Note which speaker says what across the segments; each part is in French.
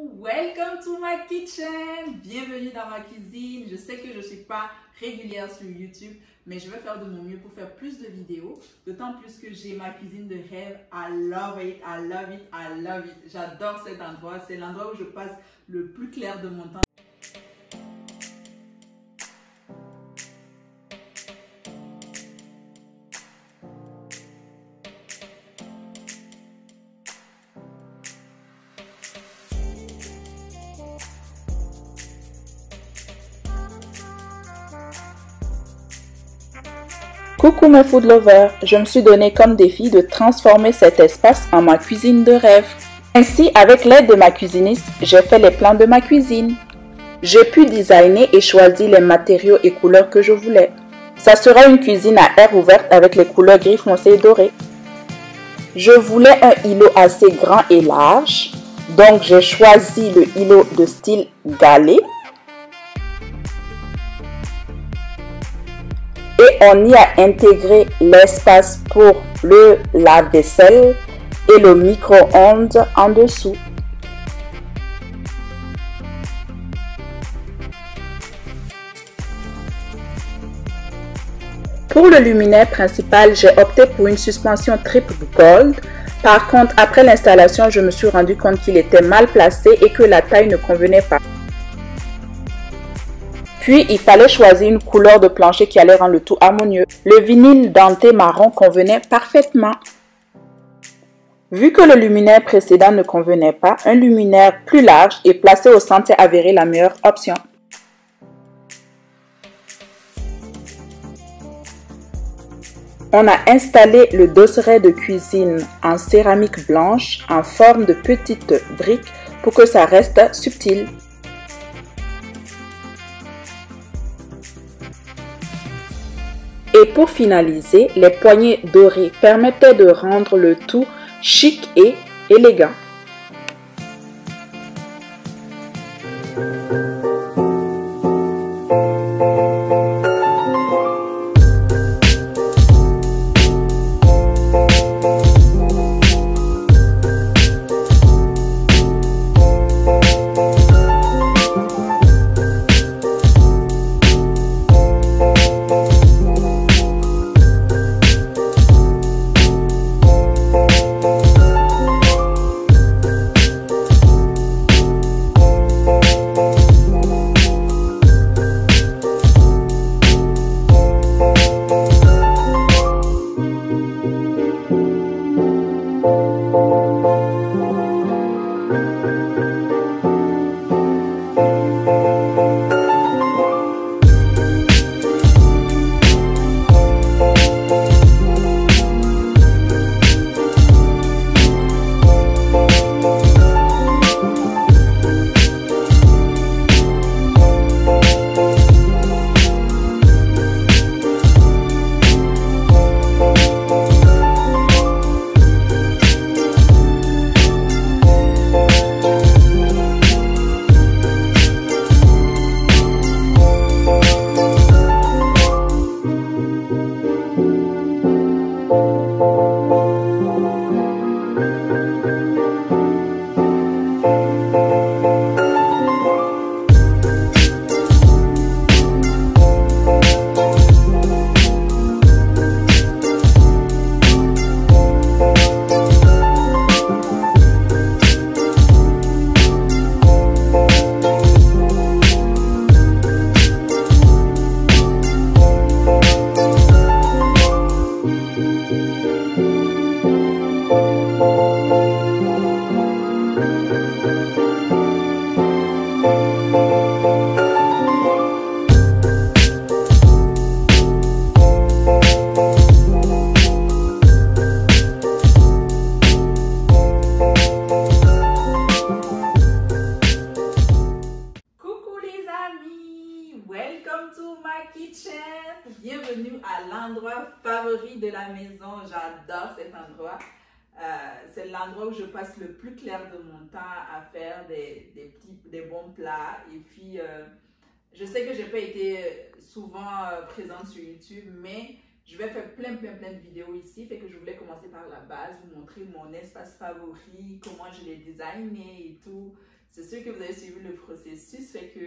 Speaker 1: Welcome to my kitchen! Bienvenue dans ma cuisine. Je sais que je ne suis pas régulière sur YouTube, mais je vais faire de mon mieux pour faire plus de vidéos. D'autant plus que j'ai ma cuisine de rêve. I love it, I love it, I love it. J'adore cet endroit. C'est l'endroit où je passe le plus clair de mon temps.
Speaker 2: Coucou mes food lovers, je me suis donné comme défi de transformer cet espace en ma cuisine de rêve. Ainsi, avec l'aide de ma cuisiniste, j'ai fait les plans de ma cuisine. J'ai pu designer et choisir les matériaux et couleurs que je voulais. Ça sera une cuisine à air ouverte avec les couleurs gris foncé et doré. Je voulais un îlot assez grand et large, donc j'ai choisi le îlot de style galet. Et on y a intégré l'espace pour le lave-vaisselle et le micro-ondes en dessous. Pour le luminaire principal, j'ai opté pour une suspension triple gold. Par contre, après l'installation, je me suis rendu compte qu'il était mal placé et que la taille ne convenait pas. Puis, il fallait choisir une couleur de plancher qui allait rendre le tout harmonieux. Le vinyle denté marron convenait parfaitement. Vu que le luminaire précédent ne convenait pas, un luminaire plus large et placé au centre s'est avéré la meilleure option. On a installé le dosseret de cuisine en céramique blanche en forme de petites briques pour que ça reste subtil. Et pour finaliser, les poignées dorées permettaient de rendre le tout chic et élégant.
Speaker 1: Welcome to my kitchen! Bienvenue à l'endroit favori de la maison. J'adore cet endroit. C'est l'endroit où je passe le plus clair de mon temps à faire des bons plats. Et puis, je sais que je n'ai pas été souvent présente sur YouTube, mais je vais faire plein de vidéos ici. Fait que je voulais commencer par la base, vous montrer mon espace favori, comment je l'ai designé et tout. C'est sûr que vous avez suivi le processus, fait que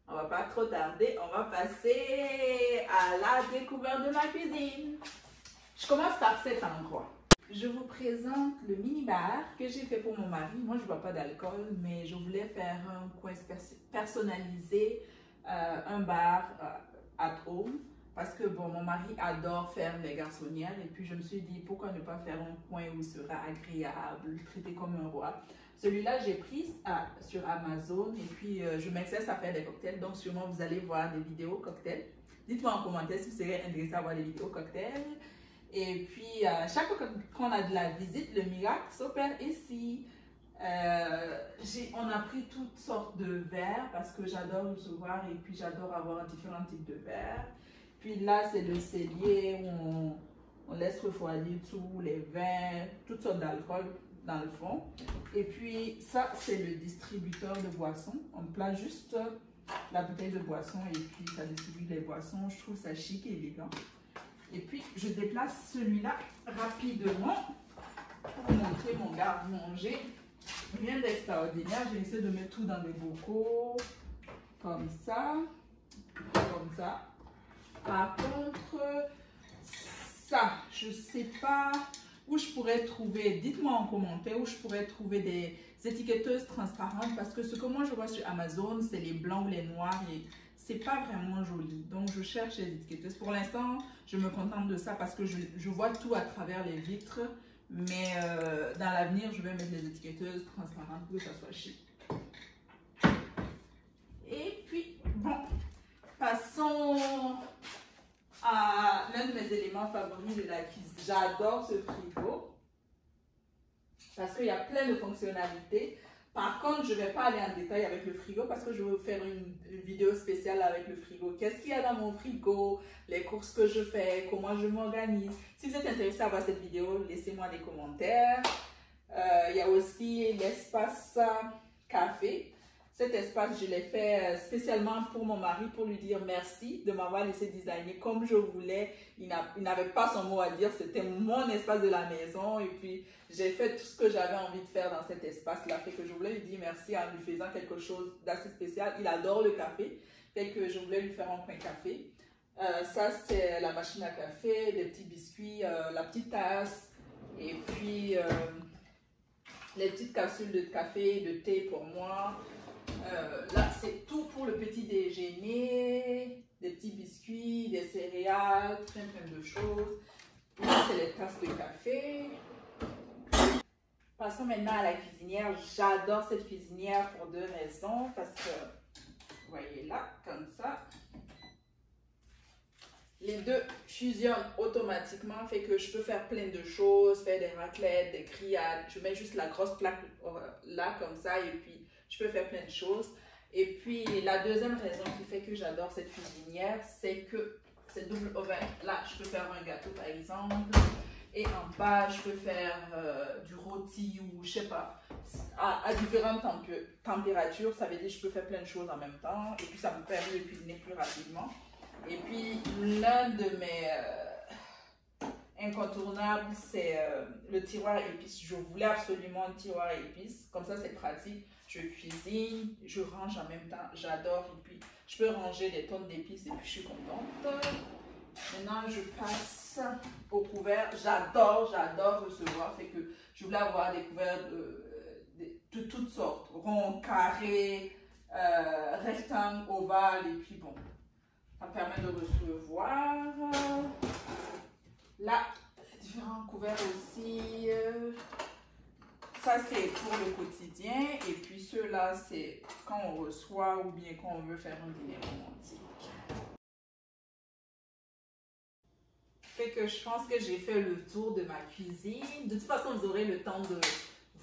Speaker 1: on va pas trop tarder, on va passer à la découverte de ma cuisine. Je commence par cet endroit. Je vous présente le mini-bar que j'ai fait pour mon mari. Moi, je ne bois pas d'alcool, mais je voulais faire un coin personnalisé, un bar at home. Parce que bon, mon mari adore faire les garçonnières. Et puis, je me suis dit, pourquoi ne pas faire un coin où il sera agréable, traité comme un roi. Celui-là, j'ai pris sur Amazon. Et puis, je m'exerce à faire des cocktails. Donc, sûrement, vous allez voir des vidéos cocktails. Dites-moi en commentaire si vous serez intéressé à voir des vidéos cocktails. Et puis, chaque fois qu'on a de la visite, le miracle s'opère ici. On a pris toutes sortes de verres parce que j'adore recevoir et puis j'adore avoir différents types de verres. Puis là, c'est le cellier où on laisse refroidir tous les vins, toutes sortes d'alcool dans le fond. Et puis, ça, c'est le distributeur de boissons. On place juste la bouteille de boisson et puis ça distribue les boissons. Je trouve ça chic et élégant. Et puis, je déplace celui-là rapidement pour vous montrer mon garde-manger. Rien d'extraordinaire. J'ai essayé de mettre tout dans des bocaux, comme ça, comme ça. Par contre, ça, je ne sais pas où je pourrais trouver, dites-moi en commentaire, où je pourrais trouver des étiqueteuses transparentes parce que ce que moi je vois sur Amazon, c'est les blancs ou les noirs et c'est pas vraiment joli. Donc, je cherche les étiqueteuses. Pour l'instant, je me contente de ça parce que je vois tout à travers les vitres. Mais dans l'avenir, je vais mettre les étiqueteuses transparentes pour que ça soit chic. Et puis, bon, passons à l'un de mes éléments favoris de la cuisine. J'adore ce frigo parce qu'il y a plein de fonctionnalités. Par contre, je ne vais pas aller en détail avec le frigo parce que je vais vous faire une vidéo spéciale avec le frigo. Qu'est-ce qu'il y a dans mon frigo, les courses que je fais, comment je m'organise. Si vous êtes intéressé à voir cette vidéo, laissez-moi des commentaires. Il y a aussi l'espace café. Cet espace, je l'ai fait spécialement pour mon mari pour lui dire merci de m'avoir laissé designer comme je voulais. Il n'avait pas son mot à dire, c'était mon espace de la maison. Et puis, j'ai fait tout ce que j'avais envie de faire dans cet espace-là. Fait que je voulais lui dire merci en lui faisant quelque chose d'assez spécial. Il adore le café, fait que je voulais lui faire un coin café. Ça, c'est la machine à café, des petits biscuits, la petite tasse. Et puis, les petites capsules de café, de thé pour moi. Là, c'est tout pour le petit déjeuner, des petits biscuits, des céréales, plein de choses. Là, c'est les tasses de café. Passons maintenant à la cuisinière. J'adore cette cuisinière pour deux raisons. Parce que, vous voyez là, comme ça, les deux fusionnent automatiquement, fait que je peux faire plein de choses, faire des raclettes, des grillades. Je mets juste la grosse plaque là, comme ça, et puis je peux faire plein de choses. Et puis, la deuxième raison qui fait que j'adore cette cuisinière, c'est que c'est double oven. Là, je peux faire un gâteau, par exemple. Et en bas, je peux faire du rôti ou je sais pas, à différentes températures. Ça veut dire que je peux faire plein de choses en même temps. Et puis, ça me permet de cuisiner plus rapidement. Et puis, l'un de mes incontournables, c'est le tiroir épices. Je voulais absolument un tiroir épices. Comme ça, c'est pratique. Je cuisine, je range en même temps. J'adore. Et puis, je peux ranger des tonnes d'épices et puis je suis contente. Maintenant, je passe au couvert. J'adore recevoir. Fait que je voulais avoir des couverts de toutes sortes. Ronds, carrés, rectangles, ovales. Et puis bon, ça me permet de recevoir. Là, différents couverts aussi. Ça, c'est pour le quotidien. Et puis ceux-là, c'est quand on reçoit ou bien quand on veut faire un dîner romantique. Fait que je pense que j'ai fait le tour de ma cuisine. De toute façon, vous aurez le temps de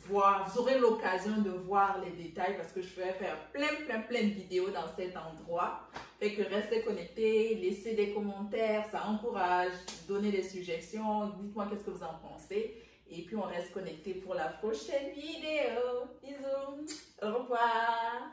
Speaker 1: voir, vous aurez l'occasion de voir les détails parce que je vais faire plein de vidéos dans cet endroit. Fait que restez connectés, laissez des commentaires, ça encourage, donnez des suggestions, dites-moi qu'est-ce que vous en pensez. Et puis on reste connecté pour la prochaine vidéo. Bisous, au revoir.